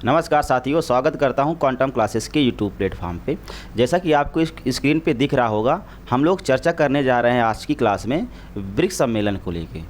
नमस्कार साथियों, स्वागत करता हूं क्वांटम क्लासेस के यूट्यूब प्लेटफॉर्म पे। जैसा कि आपको इस स्क्रीन पे दिख रहा होगा, हम लोग चर्चा करने जा रहे हैं आज की क्लास में ब्रिक्स सम्मेलन को लेके।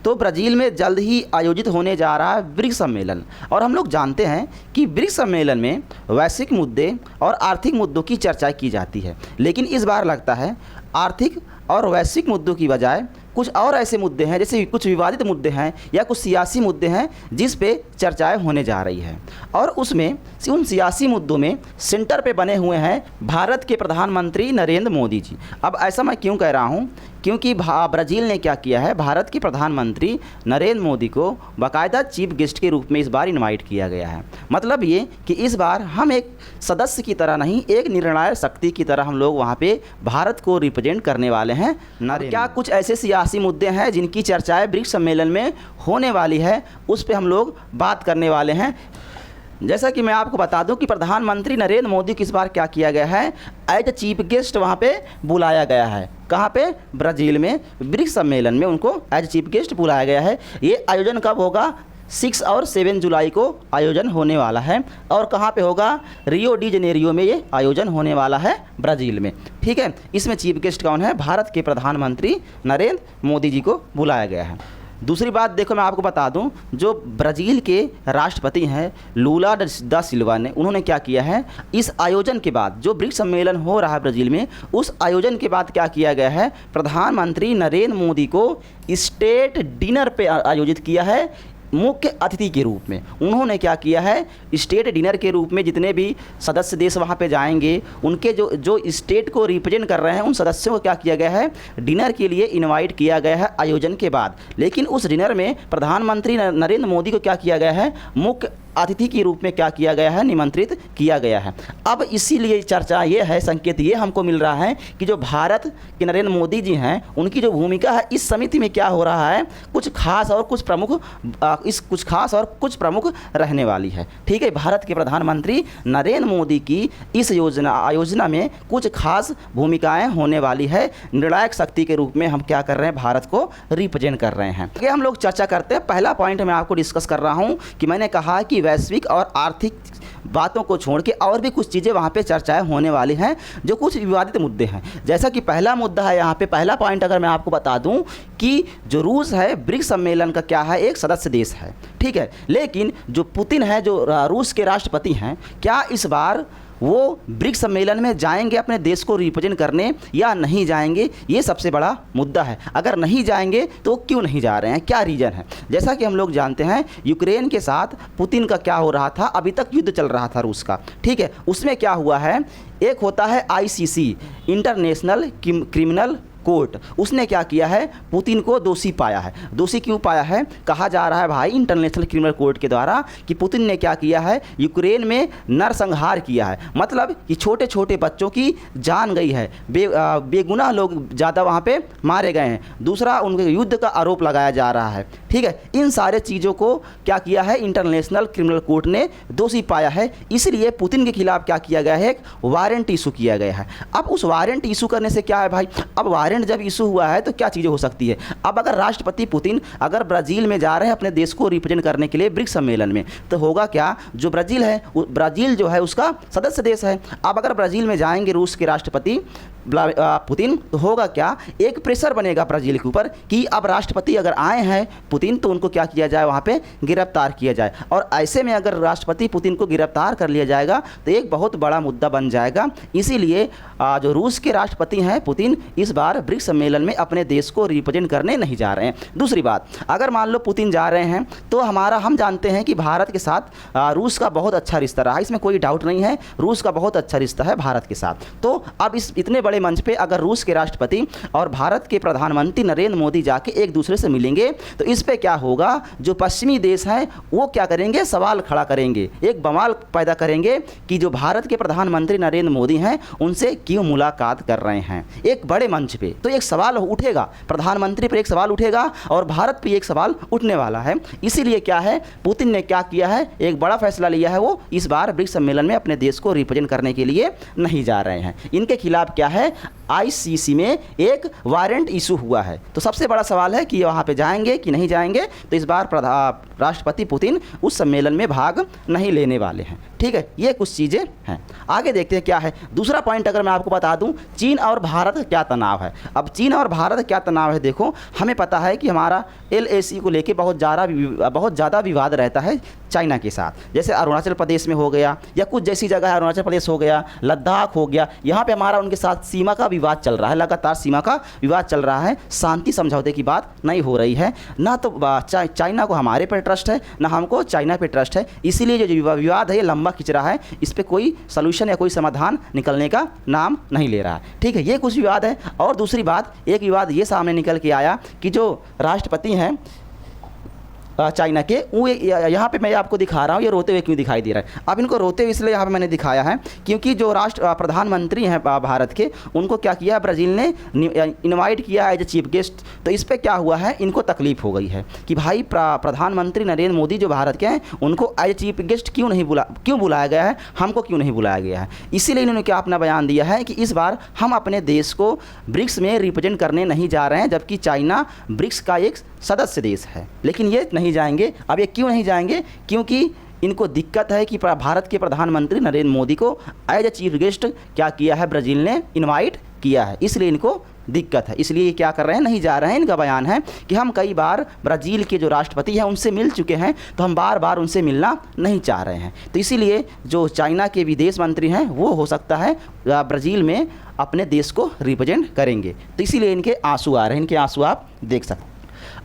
तो ब्राज़ील में जल्द ही आयोजित होने जा रहा है ब्रिक्स सम्मेलन, और हम लोग जानते हैं कि ब्रिक्स सम्मेलन में वैश्विक मुद्दे और आर्थिक मुद्दों की चर्चा की जाती है। लेकिन इस बार लगता है आर्थिक और वैश्विक मुद्दों की बजाय कुछ और ऐसे मुद्दे हैं, जैसे कुछ विवादित मुद्दे हैं या कुछ सियासी मुद्दे हैं जिस पे चर्चाएं होने जा रही है। और उसमें उन सियासी मुद्दों में सेंटर पे बने हुए हैं भारत के प्रधानमंत्री नरेंद्र मोदी जी। अब ऐसा मैं क्यों कह रहा हूँ, क्योंकि ब्राज़ील ने क्या किया है, भारत के प्रधानमंत्री नरेंद्र मोदी को बाकायदा चीफ गेस्ट के रूप में इस बार इनवाइट किया गया है। मतलब ये कि इस बार हम एक सदस्य की तरह नहीं, एक निर्णायक शक्ति की तरह हम लोग वहाँ पे भारत को रिप्रेजेंट करने वाले हैं। क्या कुछ ऐसे सियासी मुद्दे हैं जिनकी चर्चाएं ब्रिक्स सम्मेलन में होने वाली है, उस पर हम लोग बात करने वाले हैं। जैसा कि मैं आपको बता दूं कि प्रधानमंत्री नरेंद्र मोदी की इस बार क्या किया गया है, एज चीफ गेस्ट वहाँ पे बुलाया गया है। कहाँ पे? ब्राज़ील में ब्रिक्स सम्मेलन में उनको एज चीफ गेस्ट बुलाया गया है। ये आयोजन कब होगा? 6 और 7 जुलाई को आयोजन होने वाला है। और कहाँ पे होगा? रियो डी जनेरियो में ये आयोजन होने वाला है, ब्राज़ील में। ठीक है, इसमें चीफ गेस्ट कौन है? भारत के प्रधानमंत्री नरेंद्र मोदी जी को बुलाया गया है। दूसरी बात देखो, मैं आपको बता दूं, जो ब्राज़ील के राष्ट्रपति हैं लूला दा सिल्वा ने, उन्होंने क्या किया है, इस आयोजन के बाद जो ब्रिक्स सम्मेलन हो रहा है ब्राज़ील में, उस आयोजन के बाद क्या किया गया है, प्रधानमंत्री नरेंद्र मोदी को स्टेट डिनर पे आयोजित किया है मुख्य अतिथि के रूप में। उन्होंने क्या किया है, स्टेट डिनर के रूप में जितने भी सदस्य देश वहाँ पे जाएंगे, उनके जो स्टेट को रिप्रेजेंट कर रहे हैं, उन सदस्यों को क्या किया गया है, डिनर के लिए इनवाइट किया गया है आयोजन के बाद। लेकिन उस डिनर में प्रधानमंत्री नरेंद्र मोदी को क्या किया गया है, मुख्य अतिथि के रूप में क्या किया गया है, निमंत्रित किया गया है। अब इसीलिए चर्चा ये है, संकेत ये हमको मिल रहा है कि जो भारत के नरेंद्र मोदी जी हैं, उनकी जो भूमिका है इस समिति में क्या हो रहा है, कुछ खास और कुछ प्रमुख रहने वाली है। ठीक है, भारत के प्रधानमंत्री नरेंद्र मोदी की इस आयोजना में कुछ खास भूमिकाएं होने वाली है। निर्णायक शक्ति के रूप में हम क्या कर रहे हैं, भारत को रिप्रेजेंट कर रहे हैं। आगे हम लोग चर्चा करते हैं। पहला पॉइंट मैं आपको डिस्कस कर रहा हूं कि मैंने कहा कि वैश्विक और आर्थिक बातों को छोड़ के और भी कुछ चीज़ें वहाँ पे चर्चाएं होने वाली हैं, जो कुछ विवादित मुद्दे हैं। जैसा कि पहला मुद्दा है यहाँ पे, पहला पॉइंट अगर मैं आपको बता दूं कि जो रूस है, ब्रिक्स सम्मेलन का क्या है, एक सदस्य देश है। ठीक है, लेकिन जो पुतिन है, जो रूस के राष्ट्रपति हैं, क्या इस बार वो ब्रिक्स सम्मेलन में जाएंगे अपने देश को रिप्रेजेंट करने या नहीं जाएंगे, ये सबसे बड़ा मुद्दा है। अगर नहीं जाएंगे तो क्यों नहीं जा रहे हैं, क्या रीज़न है? जैसा कि हम लोग जानते हैं, यूक्रेन के साथ पुतिन का क्या हो रहा था, अभी तक युद्ध चल रहा था रूस का। ठीक है, उसमें क्या हुआ है, एक होता है ICC, इंटरनेशनल क्रिमिनल कोर्ट, उसने क्या किया है, पुतिन को दोषी पाया है। दोषी क्यों पाया है? कहा जा रहा है भाई इंटरनेशनल क्रिमिनल कोर्ट के द्वारा कि पुतिन ने क्या किया है, यूक्रेन में नरसंहार किया है। मतलब कि छोटे छोटे बच्चों की जान गई है, बेगुनाह लोग ज़्यादा वहाँ पे मारे गए हैं। दूसरा, उनके युद्ध का आरोप लगाया जा रहा है। ठीक है, इन सारे चीज़ों को क्या किया है, इंटरनेशनल क्रिमिनल कोर्ट ने दोषी पाया है। इसलिए पुतिन के खिलाफ क्या किया गया है, एक वारंट इशू किया गया है। अब उस वारंट इशू करने से क्या है भाई, अब वारंट जब इशू हुआ है तो क्या चीज़ें हो सकती है। अब अगर राष्ट्रपति पुतिन अगर ब्राज़ील में जा रहे हैं अपने देश को रिप्रेजेंट करने के लिए ब्रिक्स सम्मेलन में, तो होगा क्या, जो ब्राज़ील है, ब्राज़ील जो है उसका सदस्य देश है। अब अगर ब्राज़ील में जाएंगे रूस के राष्ट्रपति पुतिन, तो होगा क्या, एक प्रेशर बनेगा ब्राज़ील के ऊपर कि अब राष्ट्रपति अगर आए हैं पुतिन, तो उनको क्या किया जाए, वहाँ पे गिरफ्तार किया जाए। और ऐसे में अगर राष्ट्रपति पुतिन को गिरफ्तार कर लिया जाएगा तो एक बहुत बड़ा मुद्दा बन जाएगा। इसीलिए जो रूस के राष्ट्रपति हैं पुतिन, इस बार ब्रिक्स सम्मेलन में अपने देश को रिप्रेजेंट करने नहीं जा रहे हैं। दूसरी बात, अगर मान लो पुतिन जा रहे हैं तो हम जानते हैं कि भारत के साथ रूस का बहुत अच्छा रिश्ता रहा, इसमें कोई डाउट नहीं है, रूस का बहुत अच्छा रिश्ता है भारत के साथ। तो अब इस इतने बड़े मंच पे अगर रूस के राष्ट्रपति और भारत के प्रधानमंत्री नरेंद्र मोदी जाके एक दूसरे से मिलेंगे, तो इस पे क्या होगा, जो पश्चिमी देश हैं वो क्या करेंगे, सवाल खड़ा करेंगे, एक बवाल पैदा करेंगे कि जो भारत के प्रधानमंत्री नरेंद्र मोदी हैं उनसे क्यों मुलाकात कर रहे हैं, एक बड़े मंच पे। पे तो एक सवाल उठेगा, प्रधानमंत्री पर एक सवाल उठेगा और भारत पे एक सवाल उठने वाला है। इसीलिए क्या है, पुतिन ने क्या किया है, एक बड़ा फैसला लिया है, वो इस बार ब्रिक्स सम्मेलन में अपने देश को रिप्रेजेंट करने के लिए नहीं जा रहे हैं। इनके खिलाफ क्या है, आईसीसी में एक वारंट इशू हुआ है। तो सबसे बड़ा सवाल है कि वहाँ पे जाएंगे कि नहीं जाएंगे। तो इस बार राष्ट्रपति पुतिन उस सम्मेलन में भाग नहीं लेने वाले हैं। ठीक है, ये कुछ चीज़ें हैं। आगे देखते हैं क्या है दूसरा पॉइंट। अगर मैं आपको बता दूं, चीन और भारत का क्या तनाव है। अब चीन और भारत का क्या तनाव है, देखो हमें पता है कि हमारा LAC को लेके बहुत ज़्यादा विवाद रहता है चाइना के साथ। जैसे अरुणाचल प्रदेश में हो गया, या कुछ जैसी जगह है, अरुणाचल प्रदेश हो गया, लद्दाख हो गया, यहाँ पे हमारा उनके साथ सीमा का विवाद चल रहा है, लगातार सीमा का विवाद चल रहा है। शांति समझौते की बात नहीं हो रही है। ना तो चाइना को हमारे पर ट्रस्ट है, ना हमको चाइना पे ट्रस्ट है। इसीलिए जो विवाद है ये लंबा खिंच रहा है, इस पर कोई सलूशन या कोई समाधान निकलने का नाम नहीं ले रहा है। ठीक है, ये कुछ विवाद है। और दूसरी बात, एक विवाद ये सामने निकल के आया कि जो राष्ट्रपति हैं चाइना के, वो यहाँ पे मैं आपको दिखा रहा हूँ, ये रोते हुए क्यों दिखाई दे रहा है। अब इनको रोते हुए इसलिए यहाँ पे मैंने दिखाया है क्योंकि जो प्रधानमंत्री हैं भारत के, उनको क्या किया, ब्राज़ील ने इनवाइट किया एज ए चीफ गेस्ट। तो इस पर क्या हुआ है, इनको तकलीफ़ हो गई है कि भाई प्रधानमंत्री नरेंद्र मोदी जो भारत के हैं, उनको एज ए चीफ गेस्ट क्यों बुलाया गया है, हमको क्यों नहीं बुलाया गया है। इसीलिए इन्होंने क्या अपना बयान दिया है कि इस बार हम अपने देश को ब्रिक्स में रिप्रेजेंट करने नहीं जा रहे हैं, जबकि चाइना ब्रिक्स का एक सदस्य देश है, लेकिन ये नहीं जाएंगे। अब ये क्यों नहीं जाएंगे, क्योंकि इनको दिक्कत है कि भारत के प्रधानमंत्री नरेंद्र मोदी को एज ए चीफ गेस्ट क्या किया है, ब्राज़ील ने इनवाइट किया है, इसलिए इनको दिक्कत है। इसलिए ये क्या कर रहे हैं, नहीं जा रहे हैं। इनका बयान है कि हम कई बार ब्राज़ील के जो राष्ट्रपति हैं उनसे मिल चुके हैं, तो हम बार बार उनसे मिलना नहीं चाह रहे हैं। तो इसीलिए जो चाइना के विदेश मंत्री हैं वो हो सकता है ब्राज़ील में अपने देश को रिप्रेजेंट करेंगे। तो इसीलिए इनके आंसू आ रहे हैं, इनके आंसू आप देख सकते हैं।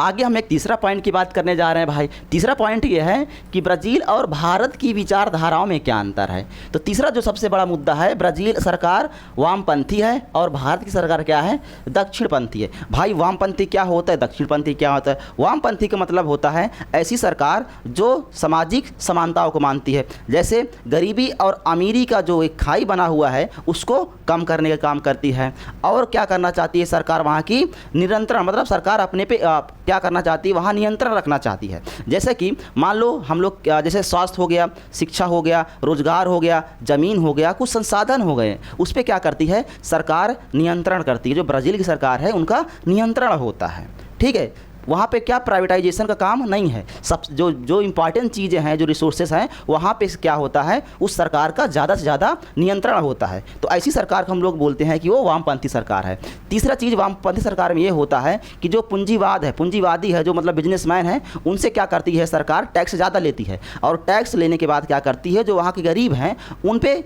आगे हम एक तीसरा पॉइंट की बात करने जा रहे हैं भाई। तीसरा पॉइंट ये है कि ब्राज़ील और भारत की विचारधाराओं में क्या अंतर है। तो तीसरा जो सबसे बड़ा मुद्दा है, ब्राज़ील सरकार वामपंथी है और भारत की सरकार क्या है, दक्षिणपंथी है। भाई वामपंथी क्या होता है, दक्षिणपंथी क्या होता है। वामपंथी का मतलब होता है ऐसी सरकार जो सामाजिक समानताओं को मानती है, जैसे गरीबी और अमीरी का जो एक खाई बना हुआ है उसको कम करने का काम करती है। और क्या करना चाहती है सरकार, वहाँ की निरंतर, मतलब सरकार अपने पे क्या करना चाहती है, वहाँ नियंत्रण रखना चाहती है। जैसे कि मान लो हम लोग जैसे स्वास्थ्य हो गया, शिक्षा हो गया, रोजगार हो गया, ज़मीन हो गया, कुछ संसाधन हो गए, उस पर क्या करती है सरकार, नियंत्रण करती है। जो ब्राज़ील की सरकार है उनका नियंत्रण होता है। ठीक है, वहाँ पे क्या प्राइवेटाइजेशन का काम नहीं है। सब जो इंपॉर्टेंट चीज़ें हैं, जो रिसोर्सेज हैं, वहाँ पे क्या होता है, उस सरकार का ज़्यादा से ज़्यादा नियंत्रण होता है। तो ऐसी सरकार को हम लोग बोलते हैं कि वो वामपंथी सरकार है। तीसरा चीज़ वामपंथी सरकार में ये होता है कि जो पूंजीवाद है, पूंजीवादी है, जो मतलब बिजनेसमैन है, उनसे क्या करती है सरकार, टैक्स ज़्यादा लेती है। और टैक्स लेने के बाद क्या करती है, जो वहाँ के गरीब हैं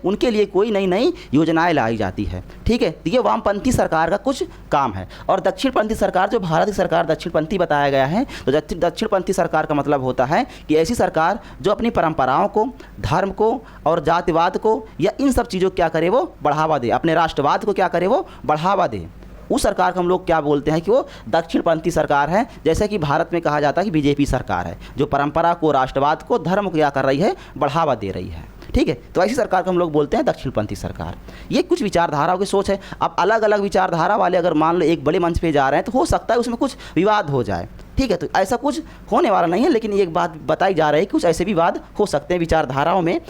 उनके लिए कोई नई नई योजनाएँ लाई जाती है। ठीक है, तो ये वामपंथी सरकार का कुछ काम है। और दक्षिणपंथी सरकार, जो भारत की सरकार दक्षिणपंथी बताया गया है, तो दक्षिणपंथी सरकार का मतलब होता है कि ऐसी सरकार जो अपनी परंपराओं को, धर्म को और जातिवाद को या इन सब चीज़ों को क्या करे, वो बढ़ावा दे, अपने राष्ट्रवाद को क्या करे, वो बढ़ावा दे। उस सरकार को हम लोग क्या बोलते हैं कि वो दक्षिणपंथी सरकार है। जैसे कि भारत में कहा जाता है कि बीजेपी सरकार है, जो परंपरा को, राष्ट्रवाद को, धर्म को क्या कर रही है, बढ़ावा दे रही है। ठीक है, तो ऐसी सरकार को हम लोग बोलते हैं दक्षिणपंथी सरकार। ये कुछ विचारधाराओं की सोच है। अब अलग अलग विचारधारा वाले अगर मान लो एक बड़े मंच पे जा रहे हैं, तो हो सकता है उसमें कुछ विवाद हो जाए। ठीक है, तो ऐसा कुछ होने वाला नहीं है, लेकिन एक बात बताई जा रही है कि कुछ ऐसे विवाद हो सकते हैं विचारधाराओं में।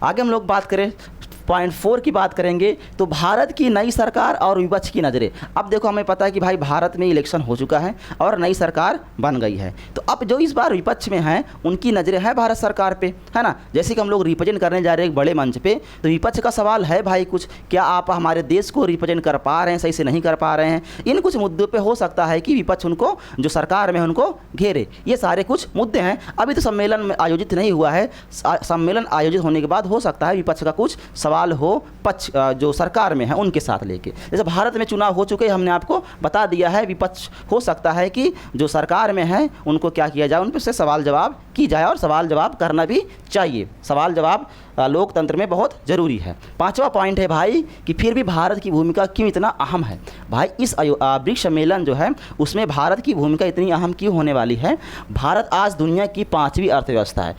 आगे हम लोग बात करें पॉइंट 4 की बात करेंगे, तो भारत की नई सरकार और विपक्ष की नज़रें। अब देखो हमें पता है कि भाई भारत में इलेक्शन हो चुका है और नई सरकार बन गई है। तो अब जो इस बार विपक्ष में हैं उनकी नज़रें हैं भारत सरकार पे, है ना। जैसे कि हम लोग रिप्रेजेंट करने जा रहे हैं एक बड़े मंच पे, तो विपक्ष का सवाल है भाई कुछ, क्या आप हमारे देश को रिप्रेजेंट कर पा रहे हैं, सही से नहीं कर पा रहे हैं। इन कुछ मुद्दों पर हो सकता है कि विपक्ष उनको, जो सरकार में उनको घेरे। ये सारे कुछ मुद्दे हैं। अभी तो सम्मेलन में आयोजित नहीं हुआ है, सम्मेलन आयोजित होने के बाद हो सकता है विपक्ष का कुछ सवाल हो पक्ष जो सरकार में है उनके साथ लेके। जैसे भारत में चुनाव हो चुके, हमने आपको बता दिया है, विपक्ष हो सकता है कि जो सरकार में है उनको क्या किया जाए, उन पर से सवाल जवाब की जाए, और सवाल जवाब करना भी चाहिए। सवाल जवाब लोकतंत्र में बहुत ज़रूरी है। 5वां पॉइंट है भाई कि फिर भी भारत की भूमिका क्यों इतना अहम है। भाई इस ब्रिक्स सम्मेलन जो है उसमें भारत की भूमिका इतनी अहम क्यों होने वाली है। भारत आज दुनिया की 5वीं अर्थव्यवस्था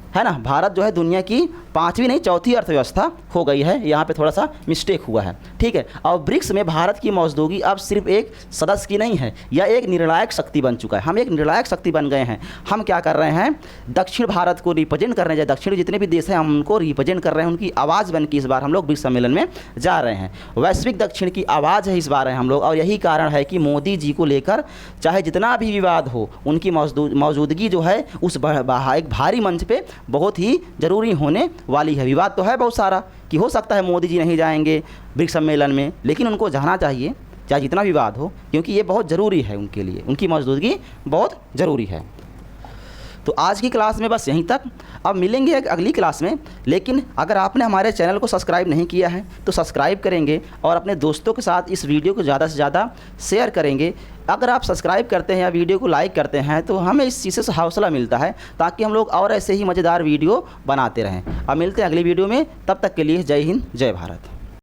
है ना। भारत जो है दुनिया की 5वीं नहीं 4थी अर्थव्यवस्था हो गई है, यहाँ पे थोड़ा सा मिस्टेक हुआ है, ठीक है। और ब्रिक्स में भारत की मौजूदगी अब सिर्फ एक सदस्य की नहीं है, यह एक निर्णायक शक्ति बन चुका है। हम एक निर्णायक शक्ति बन गए हैं। हम क्या कर रहे हैं, दक्षिण भारत को रिप्रेजेंट करने जाए, दक्षिण जितने भी देश हैं हम उनको रिप्रेजेंट कर रहे हैं, उनकी आवाज़ बन के इस बार हम लोग ब्रिक्स सम्मेलन में जा रहे हैं। वैश्विक दक्षिण की आवाज़ है इस बार हम लोग, और यही कारण है कि मोदी जी को लेकर चाहे जितना भी विवाद हो, उनकी मौजूदगी जो है उस एक भारी मंच पे बहुत ही ज़रूरी होने वाली है। विवाद तो है बहुत सारा कि हो सकता है मोदी जी नहीं जाएंगे ब्रिक्स सम्मेलन में, लेकिन उनको जाना चाहिए चाहे जितना विवाद हो, क्योंकि ये बहुत ज़रूरी है उनके लिए, उनकी मौजूदगी बहुत ज़रूरी है। तो आज की क्लास में बस यहीं तक। अब मिलेंगे एक अगली क्लास में, लेकिन अगर आपने हमारे चैनल को सब्सक्राइब नहीं किया है तो सब्सक्राइब करेंगे और अपने दोस्तों के साथ इस वीडियो को ज़्यादा से ज़्यादा शेयर करेंगे। अगर आप सब्सक्राइब करते हैं या वीडियो को लाइक करते हैं तो हमें इस चीज़ से हौसला मिलता है, ताकि हम लोग और ऐसे ही मज़ेदार वीडियो बनाते रहें। अब मिलते हैं अगली वीडियो में, तब तक के लिए जय हिंद, जय भारत।